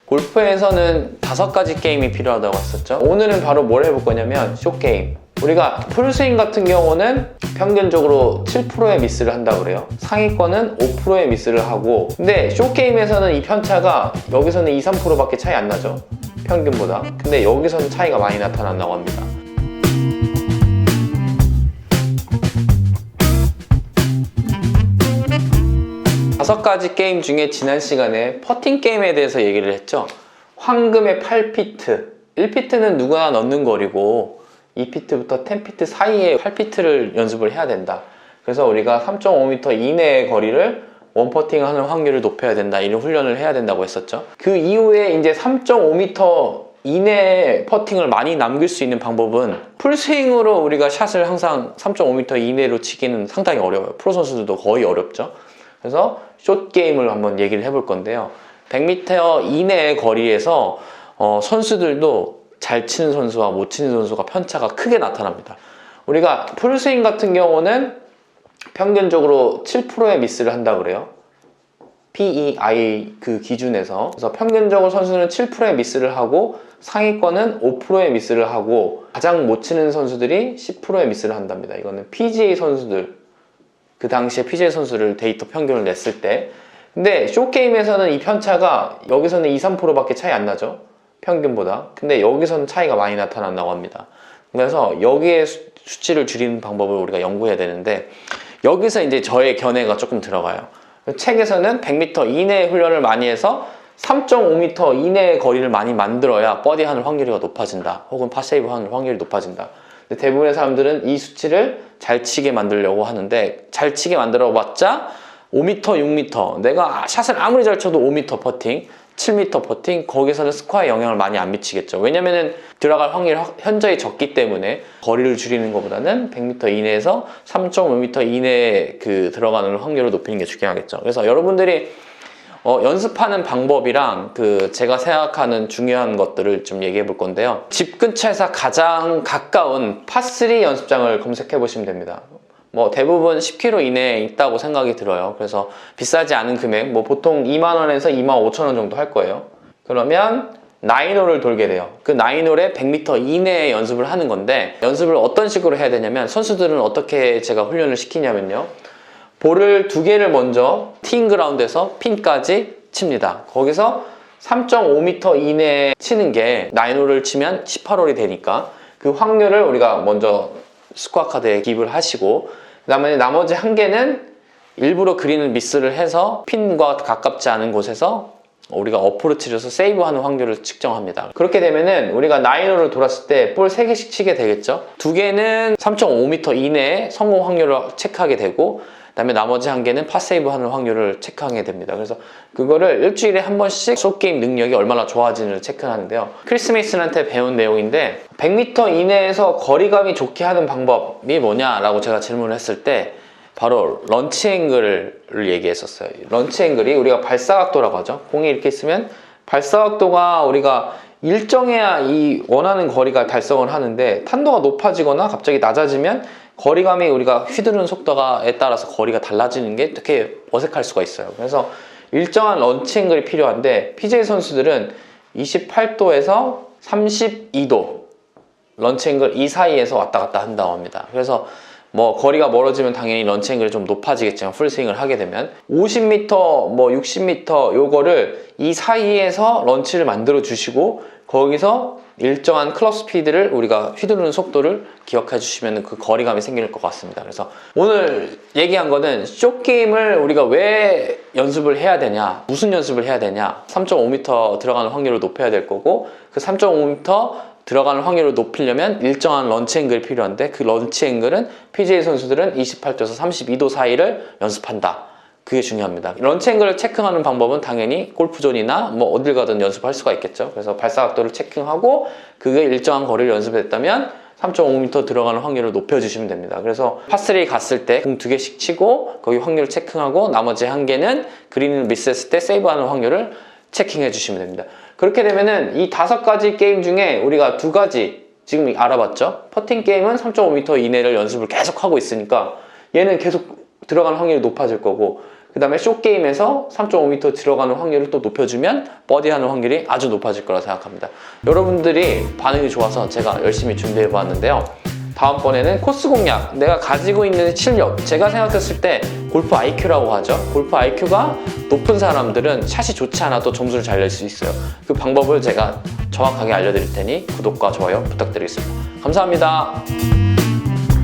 골프에서는 5가지 게임이 필요하다고 했었죠. 오늘은 바로 뭘 해볼 거냐면 숏게임. 우리가 풀스윙 같은 경우는 평균적으로 7%의 미스를 한다고 그래요. 상위권은 5%의 미스를 하고, 근데 숏게임에서는 이 편차가 여기서는 2, 3%밖에 차이 안 나죠, 평균보다. 근데 여기서는 차이가 많이 나타난다고 합니다. 다섯 가지 게임 중에 지난 시간에 퍼팅 게임에 대해서 얘기를 했죠. 황금의 8피트, 1피트는 누구나 넣는 거리고 2피트부터 10피트 사이에 8피트를 연습을 해야 된다. 그래서 우리가 3.5m 이내의 거리를 원퍼팅 하는 확률을 높여야 된다, 이런 훈련을 해야 된다고 했었죠. 그 이후에 이제 3.5m 이내의 퍼팅을 많이 남길 수 있는 방법은, 풀스윙으로 우리가 샷을 항상 3.5m 이내로 치기는 상당히 어려워요. 프로 선수들도 거의 어렵죠. 그래서 숏게임을 한번 얘기를 해볼 건데요. 100m 이내의 거리에서 선수들도 잘 치는 선수와 못 치는 선수가 편차가 크게 나타납니다. 우리가 풀스윙 같은 경우는 평균적으로 7%의 미스를 한다고 그래요. PEI 그 기준에서. 그래서 평균적으로 선수는 7%의 미스를 하고 상위권은 5%의 미스를 하고 가장 못 치는 선수들이 10%의 미스를 한답니다. 이거는 PGA 선수들, 그 당시에 PGA 선수를 데이터 평균을 냈을 때. 근데 숏게임에서는 이 편차가 여기서는 2, 3%밖에 차이 안 나죠, 평균보다. 근데 여기서는 차이가 많이 나타난다고 합니다. 그래서 여기에 수치를 줄이는 방법을 우리가 연구해야 되는데, 여기서 이제 저의 견해가 조금 들어가요. 책에서는 100m 이내의 훈련을 많이 해서 3.5m 이내의 거리를 많이 만들어야 버디하는 확률이 높아진다, 혹은 파세이브 하는 확률이 높아진다. 근데 대부분의 사람들은 이 수치를 잘 치게 만들려고 하는데, 잘 치게 만들어 봤자 5m, 6m, 내가 샷을 아무리 잘 쳐도 5m 퍼팅, 7m 퍼팅, 거기서는 스코어에 영향을 많이 안 미치겠죠. 왜냐면은 들어갈 확률이 현저히 적기 때문에 거리를 줄이는 것보다는 100m 이내에서 3.5m 이내에 그 들어가는 확률을 높이는 게 중요하겠죠. 그래서 여러분들이 연습하는 방법이랑 제가 생각하는 중요한 것들을 좀 얘기해 볼 건데요. 집 근처에서 가장 가까운 파3 연습장을 검색해 보시면 됩니다. 뭐 대부분 10km 이내에 있다고 생각이 들어요. 그래서 비싸지 않은 금액, 뭐 보통 2만원에서 25,000원 정도 할 거예요. 그러면 9홀을 돌게 돼요. 그 9홀에 100m 이내에 연습을 하는 건데, 연습을 어떤 식으로 해야 되냐면, 선수들은 어떻게 제가 훈련을 시키냐면요, 볼을 2개를 먼저 티잉 그라운드에서 핀까지 칩니다. 거기서 3.5m 이내에 치는 게 9홀을 치면 18홀이 되니까 그 확률을 우리가 먼저 스코어 카드에 기입을 하시고, 그 다음에 나머지 1개는 일부러 그린을 미스를 해서 핀과 가깝지 않은 곳에서 우리가 어프로치를 해서 세이브하는 확률을 측정합니다. 그렇게 되면은 우리가 9홀을 돌았을 때 볼 3개씩 치게 되겠죠. 2개는 3.5m 이내에 성공 확률을 체크하게 되고, 그 다음에 나머지 1개는 파세이브 하는 확률을 체크하게 됩니다. 그래서 그거를 일주일에 한 번씩 숏게임 능력이 얼마나 좋아지는지를 체크하는데요. 크리스 메이슨한테 배운 내용인데, 100m 이내에서 거리감이 좋게 하는 방법이 뭐냐라고 제가 질문을 했을 때 바로 런치 앵글을 얘기했었어요. 런치 앵글이 우리가 발사각도라고 하죠. 공이 이렇게 있으면 발사각도가 우리가 일정해야 이 원하는 거리가 달성을 하는데, 탄도가 높아지거나 갑자기 낮아지면 거리감이, 우리가 휘두르는 속도에 따라서 거리가 달라지는 게 되게 어색할 수가 있어요. 그래서 일정한 런치 앵글이 필요한데, PGA 선수들은 28도에서 32도 런치 앵글 이 사이에서 왔다 갔다 한다고 합니다. 그래서 뭐 거리가 멀어지면 당연히 런치 앵글이 좀 높아지겠지만, 풀스윙을 하게 되면 50m, 뭐 60m 요거를 이 사이에서 런치를 만들어 주시고, 거기서 일정한 클럽 스피드를, 우리가 휘두르는 속도를 기억해 주시면 그 거리감이 생길 것 같습니다. 그래서 오늘 얘기한 거는 숏게임을 우리가 왜 연습을 해야 되냐, 무슨 연습을 해야 되냐, 3.5m 들어가는 확률을 높여야 될 거고, 그 3.5m 들어가는 확률을 높이려면 일정한 런치 앵글이 필요한데, 그 런치 앵글은 PGA 선수들은 28도에서 32도 사이를 연습한다. 그게 중요합니다. 런치 앵글을 체크하는 방법은 당연히 골프존이나 뭐 어딜 가든 연습할 수가 있겠죠. 그래서 발사각도를 체크하고 그게 일정한 거리를 연습했다면 3.5m 들어가는 확률을 높여주시면 됩니다. 그래서 파3 갔을 때 공 2개씩 치고 거기 확률을 체크하고, 나머지 1개는 그린을 미스했을 때 세이브하는 확률을 체킹해 주시면 됩니다. 그렇게 되면은 이 5가지 게임 중에 우리가 2가지 지금 알아봤죠? 퍼팅 게임은 3.5m 이내를 연습을 계속 하고 있으니까 얘는 계속 들어가는 확률이 높아질 거고, 그 다음에 숏게임에서 3.5m 들어가는 확률을 또 높여주면 버디하는 확률이 아주 높아질 거라 생각합니다. 여러분들이 반응이 좋아서 제가 열심히 준비해 보았는데요. 다음번에는 코스 공략, 내가 가지고 있는 실력, 제가 생각했을 때 골프 IQ라고 하죠. 골프 IQ가 높은 사람들은 샷이 좋지 않아도 점수를 잘 낼 수 있어요. 그 방법을 제가 정확하게 알려드릴 테니 구독과 좋아요 부탁드리겠습니다. 감사합니다.